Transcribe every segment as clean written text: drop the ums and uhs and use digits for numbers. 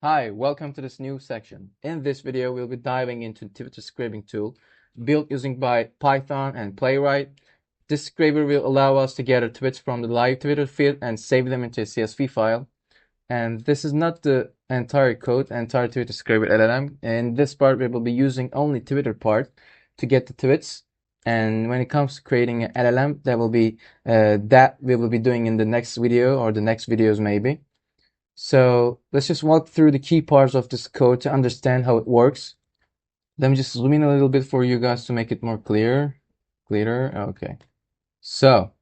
Hi, welcome to this new section. In this video, we'll be diving into Twitter scripting tool built using by Python and Playwright. This scriber will allow us to gather tweets from the live Twitter feed and save them into a CSV file. And this is not the entire code, entire Twitter scriber LLM. In this part, we will be using only Twitter part to get the tweets. And when it comes to creating an LLM, that we will be doing in the next video or the next videos maybe. So let's just walk through the key parts of this code to understand how it works. Let me just zoom in a little bit for you guys to make it more clearer. Okay. So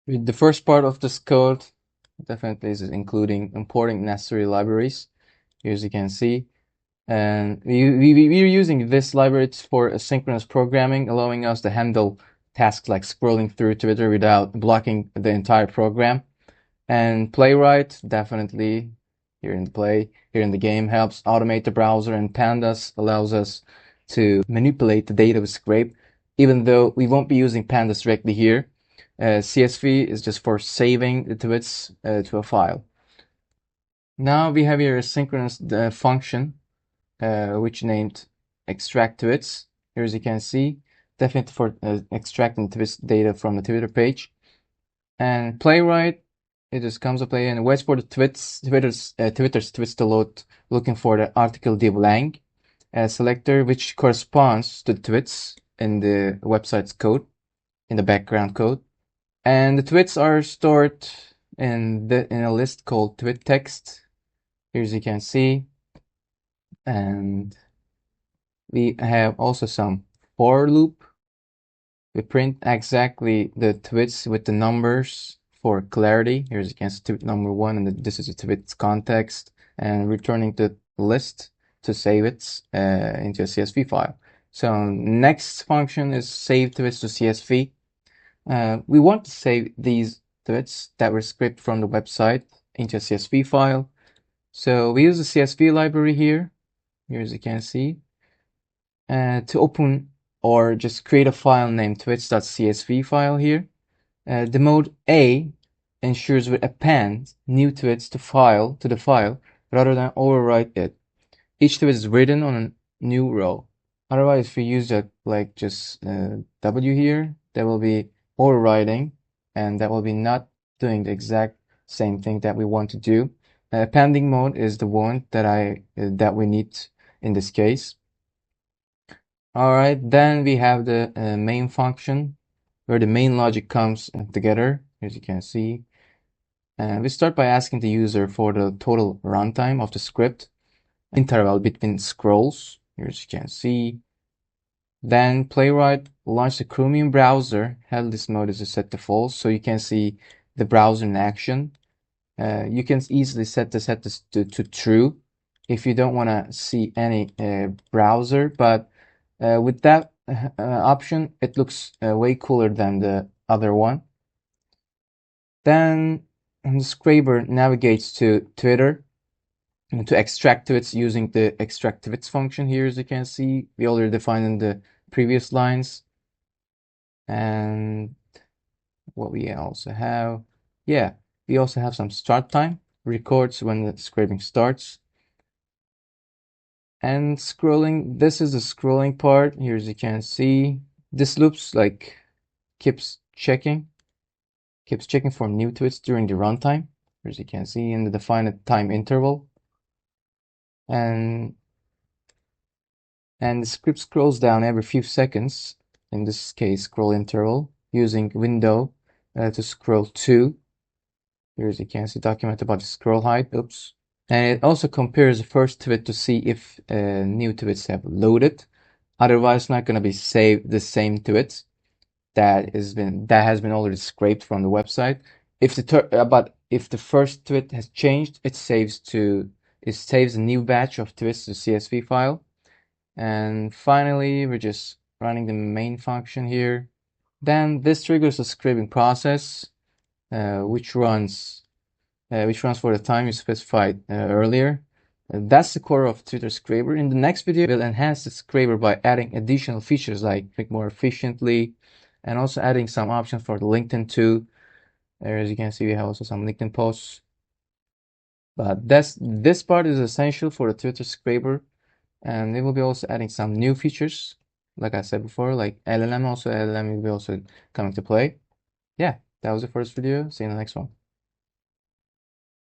the first part of this code definitely is including importing necessary libraries, here as you can see. And we're using this library for asynchronous programming, allowing us to handle tasks like scrolling through Twitter without blocking the entire program. And Playwright, definitely here in the game, helps automate the browser, and Pandas allows us to manipulate the data we scrape, even though we won't be using Pandas directly here. CSV is just for saving the tweets to a file. Now we have here a synchronous function, which named extract tweets. Here as you can see, definitely for extracting tweets data from the Twitter page. And Playwright, it just comes to play and waits for the Twitter's tweets to load, looking for the article div lang selector, which corresponds to the tweets in the website's code, in the background code. And the tweets are stored in a list called tweet text, here as you can see. And we have also some for loop. We print exactly the tweets with the numbers for clarity. Here's you can see tweet number 1, and this is the tweet's context, and returning the list to save it into a CSV file. So next function is save tweets to CSV. We want to save these tweets that were scraped from the website into a CSV file. So we use the CSV library here as you can see, to open or just create a file named tweets.csv file here. The mode A ensures we append new tweets to the file rather than overwrite it. Each tweet is written on a new row. Otherwise, if we use W here, that will be overwriting, and that will be not doing the exact same thing that we want to do. Appending mode is the one that we need in this case. All right, then we have the main function, where the main logic comes together, as you can see. And we start by asking the user for the total runtime of the script, interval between scrolls, here as you can see. Then Playwright launch the Chromium browser. This mode is set to false, so you can see the browser in action. You can easily set this to true if you don't want to see any browser, but with that option, it looks way cooler than the other one. Then the scraper navigates to Twitter to extract tweets using the extract tweets function here, as you can see. We already defined in the previous lines. And what we also have, we also have some start time, records when the scraping starts. And scrolling, this is the scrolling part, here as you can see. This loops keeps checking for new tweets during the runtime, as you can see in the defined time interval. And the script scrolls down every few seconds, in this case scroll interval, using window to scroll to. Here as you can see, document about the scroll height. Oops. And it also compares the first tweet to see if new tweets have loaded. Otherwise, it's not going to be saved the same tweets that has been already scraped from the website. If the first tweet has changed, it saves a new batch of tweets to CSV file. And finally, we're just running the main function here. Then this triggers a scraping process, which runs for the time you specified earlier. That's the core of Twitter Scraper. In the next video, we'll enhance the Scraper by adding additional features like click more efficiently, and also adding some options for the LinkedIn too. As you can see, we have also some LinkedIn posts. But this part is essential for the Twitter scraper, and they will be also adding some new features, like I said before, like LLM. Also, LLM will be also coming to play. Yeah, that was the first video. See you in the next one.